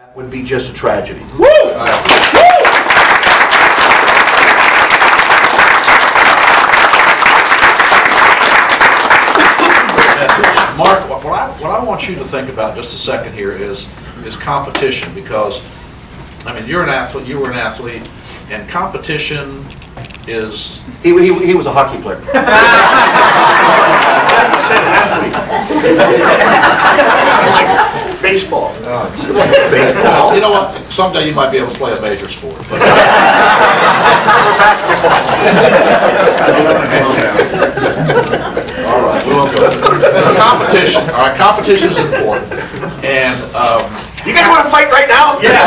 That would be just a tragedy. Woo! Mark, what I want you to think about just a second here is competition, because I mean, you're an athlete, you were an athlete, and competition is... He was a hockey player. You said an athlete. Like baseball. Baseball. You know what? Someday you might be able to play a major sport. But Or basketball. all right, we won't go there. Competition. All right, competition is important. And you guys want to fight right now? Yeah.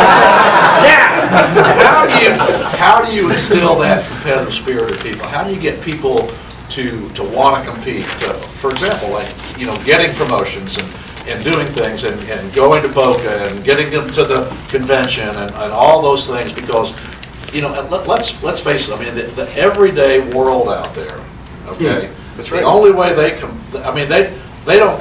how do you instill that competitive spirit in people? How do you get people to want to compete? For example, like, you know, getting promotions and doing things and going to Boca and getting them to the convention and all those things, because, you know, let's face it. I mean, the everyday world out there. Okay, that's right. The only way they don't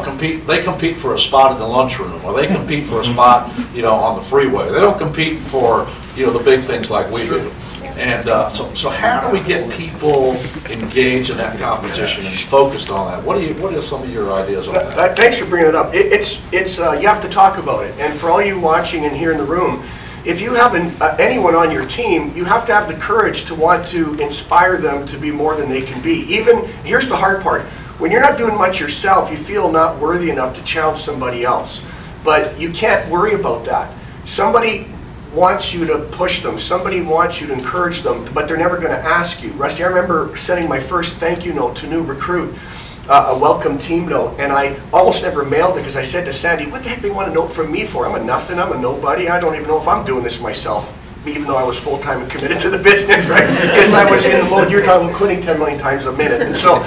compete. They compete for a spot in the lunchroom, or they compete for a spot, you know, on the freeway. They don't compete for, you know, the big things like we do. And so how do we get people engaged in that competition and focused on that? What are some of your ideas on that? Thanks for bringing it up. It's you have to talk about it. And for all you watching and here in the room, if you have anyone on your team, you have to have the courage to want to inspire them to be more than they can be. Even, here's the hard part. When you're not doing much yourself, you feel not worthy enough to challenge somebody else. But you can't worry about that. Somebody wants you to push them. Somebody wants you to encourage them, but they're never going to ask you. Rusty, I remember sending my first thank you note to a new recruit, a welcome team note, and I almost never mailed it because I said to Sandy, what the heck they want a note from me for? I'm a nothing, I'm a nobody, I don't even know if I'm doing this myself, even though I was full-time and committed to the business, right? Because I was in the mode, you're talking about quitting 10 million times a minute. And so,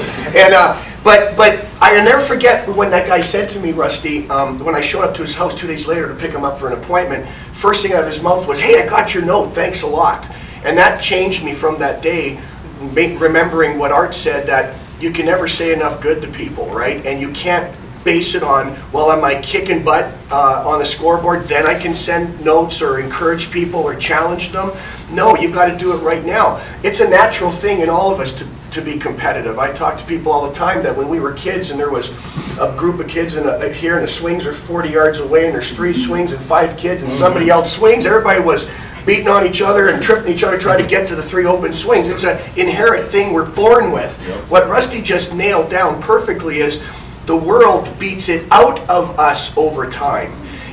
but I'll never forget when that guy said to me, Rusty, when I showed up to his house 2 days later to pick him up for an appointment, first thing out of his mouth was, hey, I got your note, thanks a lot. And that changed me from that day, remembering what Art said, that you can never say enough good to people, right? And you can't base it on, well, am I kicking butt on the scoreboard, then I can send notes or encourage people or challenge them? No, you've got to do it right now. It's a natural thing in all of us to be competitive. I talk to people all the time that when we were kids and there was a group of kids here and the swings are 40 yards away and there's 3 swings and 5 kids and somebody else swings, everybody was beating on each other and tripping each other trying to get to the 3 open swings. It's an inherent thing we're born with. Yep. What Rusty just nailed down perfectly is the world beats it out of us over time.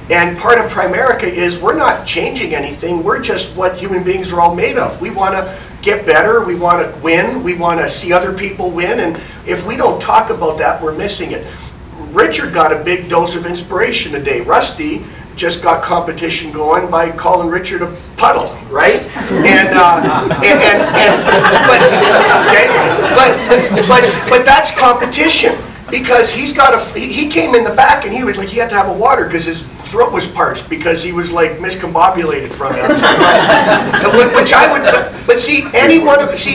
And part of Primerica is we're not changing anything. We're just what human beings are all made of. We want to get better. We want to win. We want to see other people win. And if we don't talk about that, we're missing it. Richard got a big dose of inspiration today. Rusty just got competition going by calling Richard a puddle, right? But that's competition. Because he came in the back and he was like, he had to have a water because his throat was parched because he was like miscombobulated from it. Which I would, but see,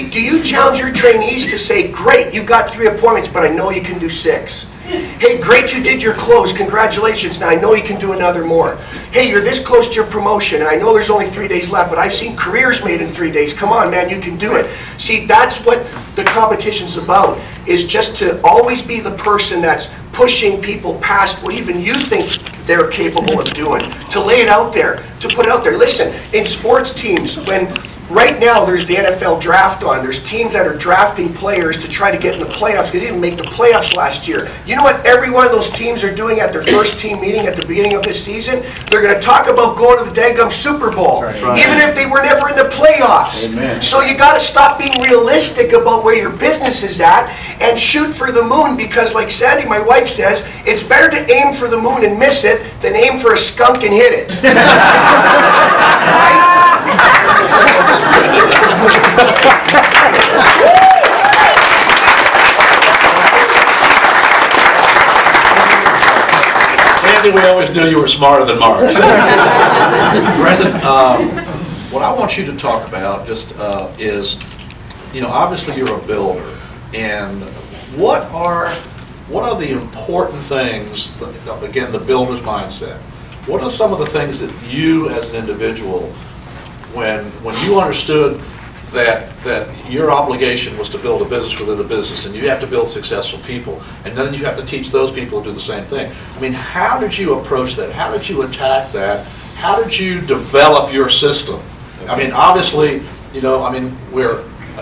do you challenge your trainees to say, great, you've got 3 appointments, but I know you can do 6. Hey, great, you did your close, congratulations, now I know you can do another more. Hey, you're this close to your promotion, and I know there's only 3 days left, but I've seen careers made in 3 days. Come on, man, you can do it. See, that's what the competition's about, is just to always be the person that's pushing people past what even you think they're capable of doing. To lay it out there, to put it out there. Listen, in sports teams, when right now there's the NFL draft on, there's teams that are drafting players to try to get in the playoffs because they didn't make the playoffs last year. You know what every one of those teams are doing at their first team meeting at the beginning of this season? They're going to talk about going to the daggum Super Bowl, right, even if they were never in the playoffs. Amen. So you got to stop being realistic about where your business is at and shoot for the moon, because like Sandy, my wife, says, it's better to aim for the moon and miss it than aim for a skunk and hit it. Right? Sandy, we always knew you were smarter than Mark. Brendan, what I want you to talk about just is, you know, obviously you're a builder, and what are the important things, again, the builder's mindset, what are some of the things that you as an individual, when you understood that your obligation was to build a business within a business, and you have to build successful people, and then you have to teach those people to do the same thing. I mean, how did you approach that? How did you attack that? How did you develop your system? I mean, obviously, you know, I mean,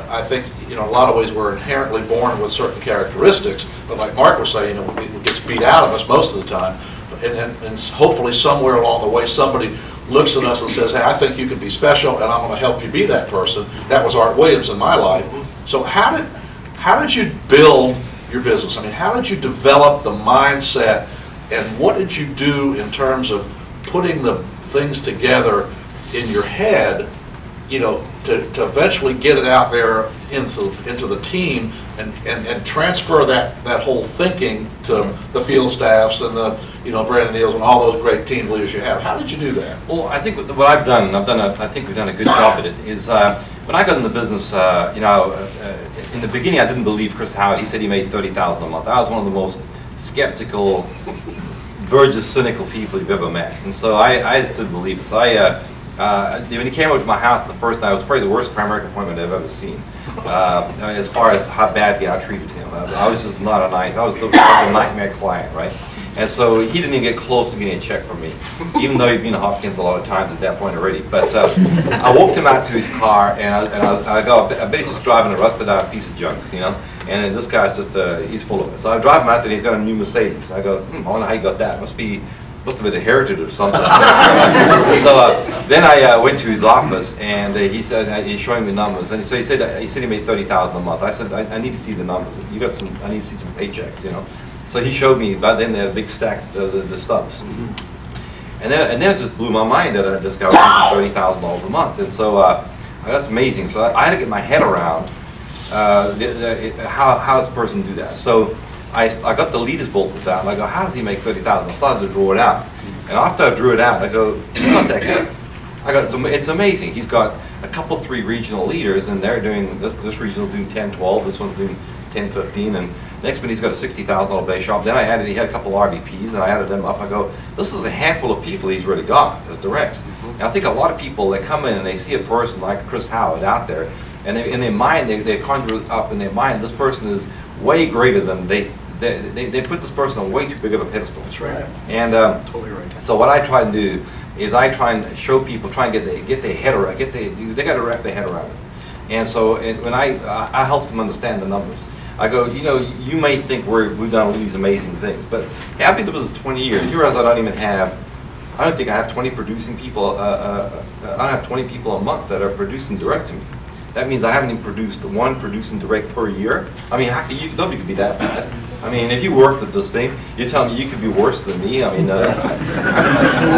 I think, you know, in a lot of ways we're inherently born with certain characteristics, but like Mark was saying, you know, it gets beat out of us most of the time, and hopefully somewhere along the way somebody looks at us and says, hey, I think you can be special, and I'm going to help you be that person. That was Art Williams in my life. So how did you build your business? I mean, how did you develop the mindset, and what did you do in terms of putting the things together in your head, you know, to eventually get it out there into the team and transfer that whole thinking to the field staffs and the, you know, Brandon Neals and all those great team leaders you have. How did you do that? Well, I think what I think we've done a good job at it, is when I got in the business, you know, in the beginning I didn't believe Chris Howard. He said he made $30,000 a month. I was one of the most skeptical, verge of cynical people you've ever met. And so I just didn't believe it. So when he came over to my house the first night, it was probably the worst primary appointment I've ever seen. As far as how badly I treated him. I was just not a nice, I was the nightmare client, right? And so he didn't even get close to getting a check from me, even though he'd been to Hopkins a lot of times at that point already. But I walked him out to his car, and I go, I bet he's just driving a rusted out piece of junk, you know? And this guy's just, he's full of it. So I drive him out there, and he's got a new Mercedes. I go, I wonder how you got that. Must have been inherited or something. So then I went to his office, and he said, he's showing me numbers. And so he said he made $30,000 a month. I said, I need to see the numbers. I need to see some paychecks, you know. So he showed me, by then they had a big stack, the stubs. And then it just blew my mind that this guy was making $30,000 a month. And so that's amazing. So I had to get my head around how does a person do that. So I got the leaders bulletins out, and I go, how does he make $30,000? I started to draw it out. And after I drew it out, I go, he's not that good. I go, it's amazing. He's got a couple, 3 regional leaders, and they're doing, this regional's doing 10, 12, this one's doing 10, 15, and next minute he's got a $60,000 base shop. Then he had a couple RVPs, and I added them up. I go, this is a handful of people he's really got as directs. And I think a lot of people, they come in and they see a person like Chris Howard out there, and in their mind, they conjure up in their mind, this person is way greater than they put this person on way too big of a pedestal. That's right. And totally right. So what I try to do is I try and show people, try and get their head around, they got to wrap their head around it. And so when I help them understand the numbers. I go, you know, you may think we've done all these amazing things, but hey, I've been doing this 20 years. You realize I don't think I have 20 producing people. I don't have 20 people a month that are producing direct to me. That means I haven't even produced one producing direct per year. I mean, nobody could be that bad. I mean, if you worked at this thing, you're telling me you could be worse than me. I mean, so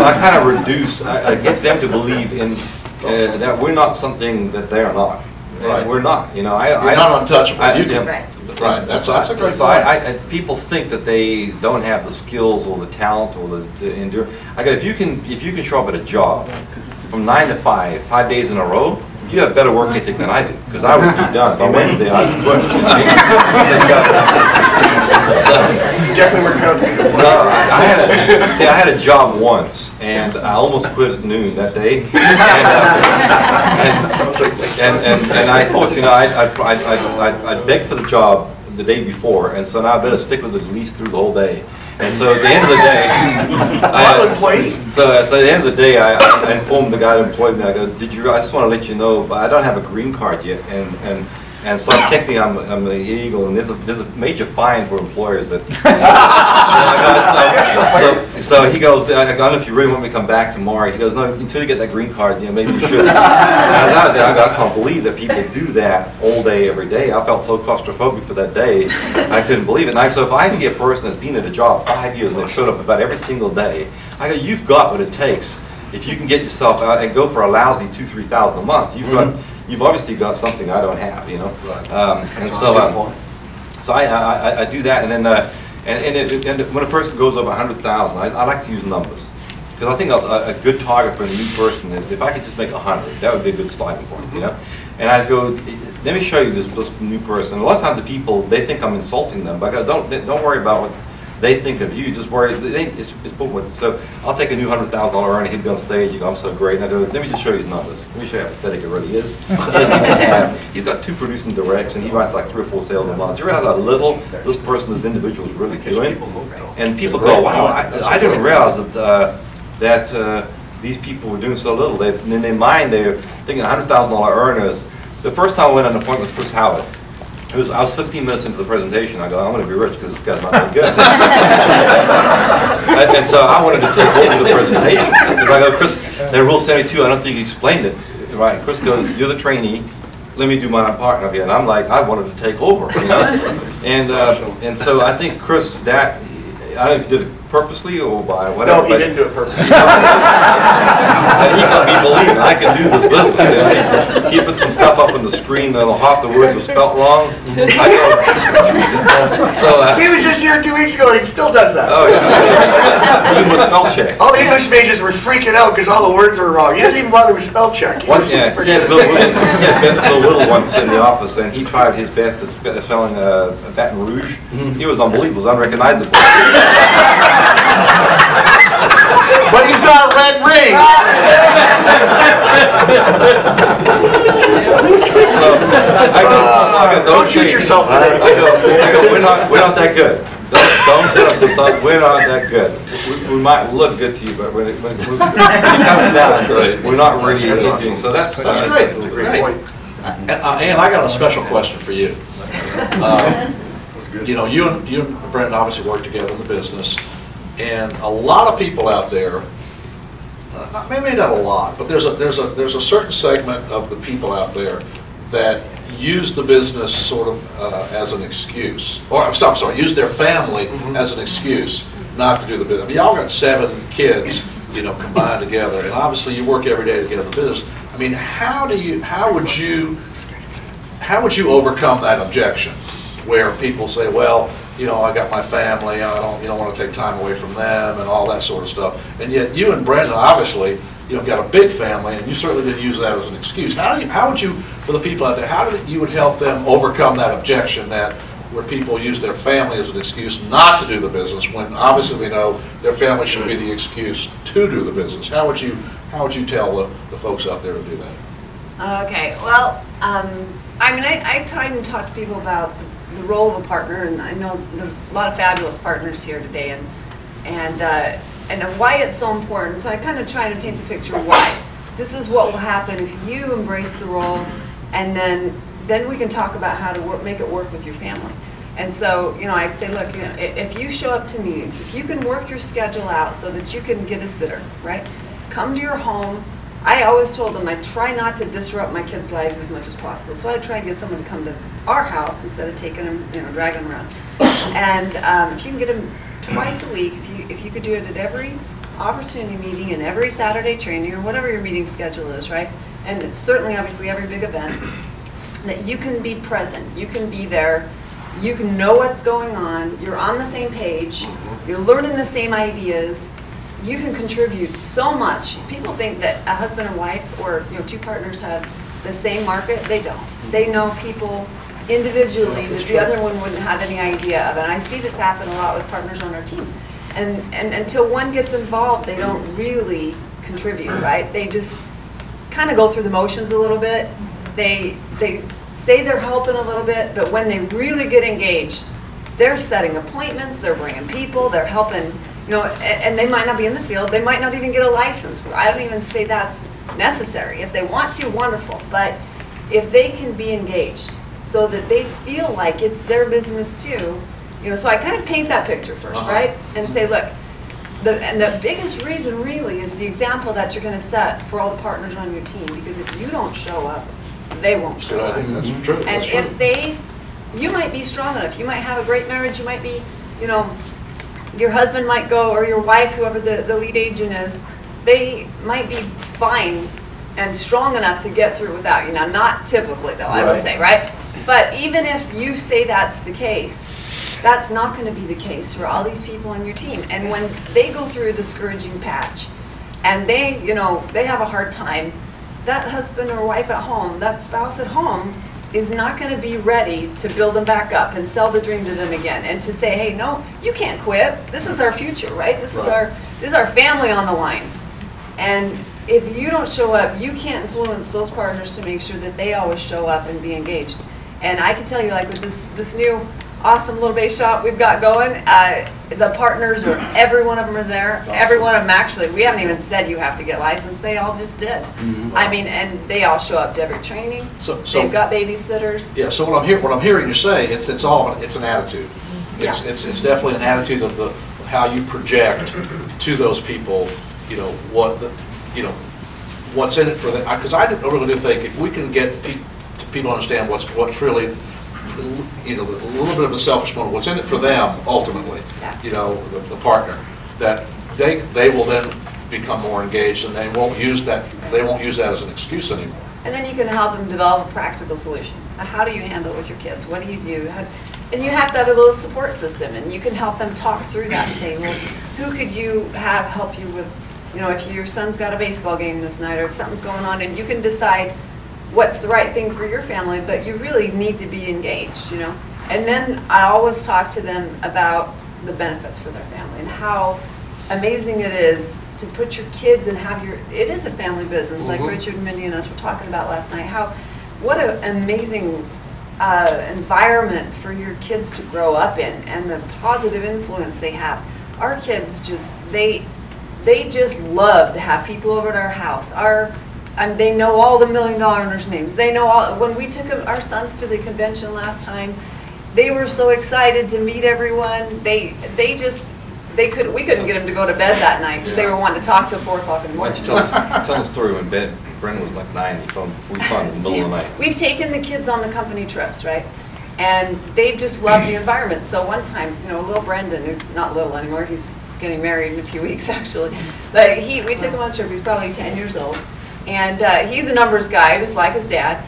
I kind of reduce. I get them to believe in that we're not something that they are not. Right. We're not. You know, You're not untouchable. Right. Right. That's a great point. So people think that they don't have the skills or the talent or the endurance. I go, if you can show up at a job from 9 to 5 days in a row, you have better work ethic than I do, because I would be done by Wednesday. I would quit. Definitely worked out to be the point. No, I had a job once, and I almost quit at noon that day. And I thought, you know, I'd begged for the job the day before, and so now I better stick with it at least through the whole day. And so at the end of the day, at the end of the day, I informed the guy that employed me. I go, I just want to let you know, but I don't have a green card yet, and so technically I'm the illegal, and there's a major fine for employers that. So he goes, I don't know if you really want me to come back tomorrow. He goes, no, until you get that green card, you know, maybe you should. And I was out there, I can't believe that people do that all day, every day. I felt so claustrophobic for that day, I couldn't believe it. And so if I see a person that's been at a job 5 years and they've showed up about every single day, I go, you've got what it takes. If you can get yourself out and go for a lousy $2,000 to $3,000 a month, you've obviously got something I don't have, you know. Right. And so I do that, and then and when a person goes over 100,000, I like to use numbers, because I think a good target for a new person is if I could just make 100, that would be a good starting point, you know. And I go, let me show you this new person. A lot of times the people, they think I'm insulting them, but I go, don't worry about they think of you, just worry, it's put with, so I'll take a new $100,000 earner, he'd be on stage, you go, I'm so great, and I go, let me just show you his numbers, let me show you how pathetic it really is. He doesn't even have, he's got 2 producing directs, and he writes like 3 or 4 sales a month. Do you realize how little this person, this individual is really doing? And people go, wow, I didn't realize that these people were doing so little. In their mind, they're thinking $100,000 earners. The first time I went on an appointment with Chris Howard, I was 15 minutes into the presentation. I go, I'm going to be rich because this guy's not that good. and so I wanted to take over the presentation. Because I go, Chris, that Rule 72, I don't think you explained it. Right? Chris goes, you're the trainee. Let me do my part of it. And I'm like, I wanted to take over, you know? And so I think Chris, I don't know if he did it purposely or by whatever. No, he didn't do it purposely. And he can be believed, I can do this business. And he put some stuff up on the screen that half the words were spelt wrong. He was just here 2 weeks ago, and he still does that. Oh, yeah. Even with spell check. All the English majors were freaking out because all the words were wrong. He doesn't even bother with spell check. He just forget it. Bill Little once in the office, and he tried his best at spelling Baton Rouge. He was unbelievable, it was unrecognizable. But he's got a red ring. So I go, don't shoot yourself today. I go, we're not that good. Don't put us this up. We're not that good. We might look good to you, but when it comes down, we're not really anything. So that's great. That's a great point. And I got a special question for you. You know, you and Brendan obviously work together in the business, and a lot of people out there, maybe not a lot, but there's a certain segment of the people out there that use the business sort of as an excuse, or I'm sorry, use their family as an excuse not to do the business. I mean, y'all got 7 kids, you know, combined together, and obviously you work every day to get in the business. I mean, how would you overcome that objection, where people say, well, you know, I got my family, I don't want to take time away from them and all that sort of stuff. And yet you and Brendan obviously, you know, got a big family, and you certainly didn't use that as an excuse. How would you, for the people out there, how would you help them overcome that objection that where people use their family as an excuse not to do the business, when obviously we know their family should be the excuse to do the business? How would you tell the folks out there to do that? Okay, well, I mean, I try and talk to people about the role of a partner, and I know there's a lot of fabulous partners here today, and why it's so important. So I kind of try to paint the picture why. This is what will happen if you embrace the role, and then we can talk about how to make it work with your family. And so, you know, I'd say, look, you know, if you show up to meetings, if you can work your schedule out so that you can get a sitter, right? Come to your home. I always told them I try not to disrupt my kids' lives as much as possible. So I try to get someone to come to our house instead of taking them, you know, dragging them around. And if you can get them twice a week, if you could do it at every opportunity meeting and every Saturday training or whatever your meeting schedule is, right? And it's certainly, obviously, every big event, that you can be present, you can be there, you can know what's going on, you're on the same page, you're learning the same ideas. You can contribute so much. People think that a husband and wife, or, you know, 2 partners have the same market. They don't. They know people individually that the other one wouldn't have any idea of. And I see this happen a lot with partners on our team. And until one gets involved, they don't really contribute, right? They just kind of go through the motions a little bit. They say they're helping a little bit, but when they really get engaged, they're setting appointments, they're bringing people, they're helping. You know, and they might not be in the field, they might not even get a license. I don't even say that's necessary. If they want to, wonderful. But if they can be engaged so that they feel like it's their business too, you know, so I kind of paint that picture first, right? And say, look, the biggest reason really is the example that you're going to set for all the partners on your team, because if you don't show up, they won't show up. I think that's true. And if you might be strong enough, you might have a great marriage, you might be, you know, your husband might go, or your wife, whoever the lead agent is, they might be fine and strong enough to get through without you. Now, not typically, though, I would say, right? But even if you say that's the case, that's not going to be the case for all these people on your team. And when they go through a discouraging patch, and they, you know, they have a hard time, that husband or wife at home, that spouse at home, is not going to be ready to build them back up and sell the dream to them again, and to say, hey, no, you can't quit. This is our future, right? This is our family on the line. And if you don't show up, you can't influence those partners to make sure that they always show up and be engaged. And I can tell you, like with this new awesome little base shop we've got going, the partners, every one of them are there. Awesome. Every one of them, actually, we haven't even said you have to get licensed. They all just did. Mm-hmm. I mean, and they all show up to every training. So they've got babysitters. Yeah. So what I'm hearing you say, it's an attitude. It's definitely an attitude of how you project to those people. You know what's in it for them. Because I really do think if we can get people to understand what's really, a little bit of a selfish moment, what's in it for them ultimately, the partner, that they will then become more engaged, and they won't use that as an excuse anymore. And then you can help them develop a practical solution. How do you handle it with your kids? What do you do? And you have to have a little support system, and you can help them talk through that and say, well, who could you have help you with, if your son's got a baseball game this night or if something's going on, and you can decide what's the right thing for your family, but you really need to be engaged, And then I always talk to them about the benefits for their family and how amazing it is to put your kids and it is a family business, like Richard and Mindy and us were talking about last night, what an amazing environment for your kids to grow up in, and the positive influence they have. Our kids they just love to have people over at our house. They know all the $1 million earners' names. They know all. When we took our sons to the convention last time, they were so excited to meet everyone. We couldn't get them to go to bed that night because they were wanting to talk till 4 o'clock in the morning. Why don't you tell the story when Brennan was like 9, we saw him in the middle of the night. We've taken the kids on the company trips, right? And they just love the environment. So one time, little Brendan, who's not little anymore, he's getting married in a few weeks actually, but we took him on a trip. He's probably 10 years old. And he's a numbers guy, just like his dad.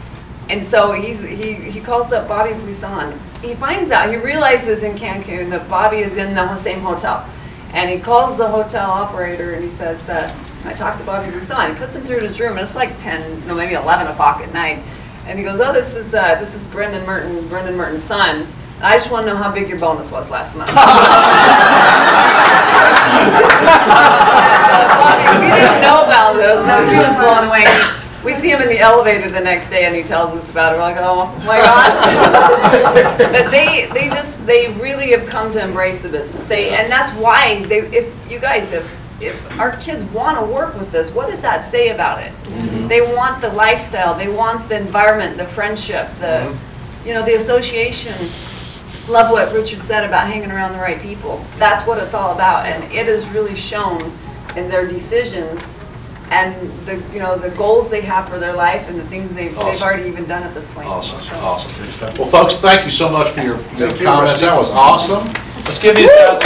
And so he calls up Bobby Buisson. He realizes in Cancun that Bobby is in the same hotel. And he calls the hotel operator and he says, I talked to Bobby Buisson. He puts him through his room, and it's like maybe 11 o'clock at night. And he goes, oh, this is Brendan Merton's son. I just want to know how big your bonus was last month. Bobby, we didn't know about this. He was blown away. We see him in the elevator the next day, and he tells us about it. We're like, oh my gosh! But they really have come to embrace the business. And that's why if our kids want to work with us, what does that say about it? Mm-hmm. They want the lifestyle, they want the environment, the friendship, the association. Love what Richard said about hanging around the right people. That's what it's all about, and it is really shown in their decisions and the goals they have for their life and the things they've already even done at this point. Awesome. Well, folks, thank you so much for your comments. That was awesome. Let's give you a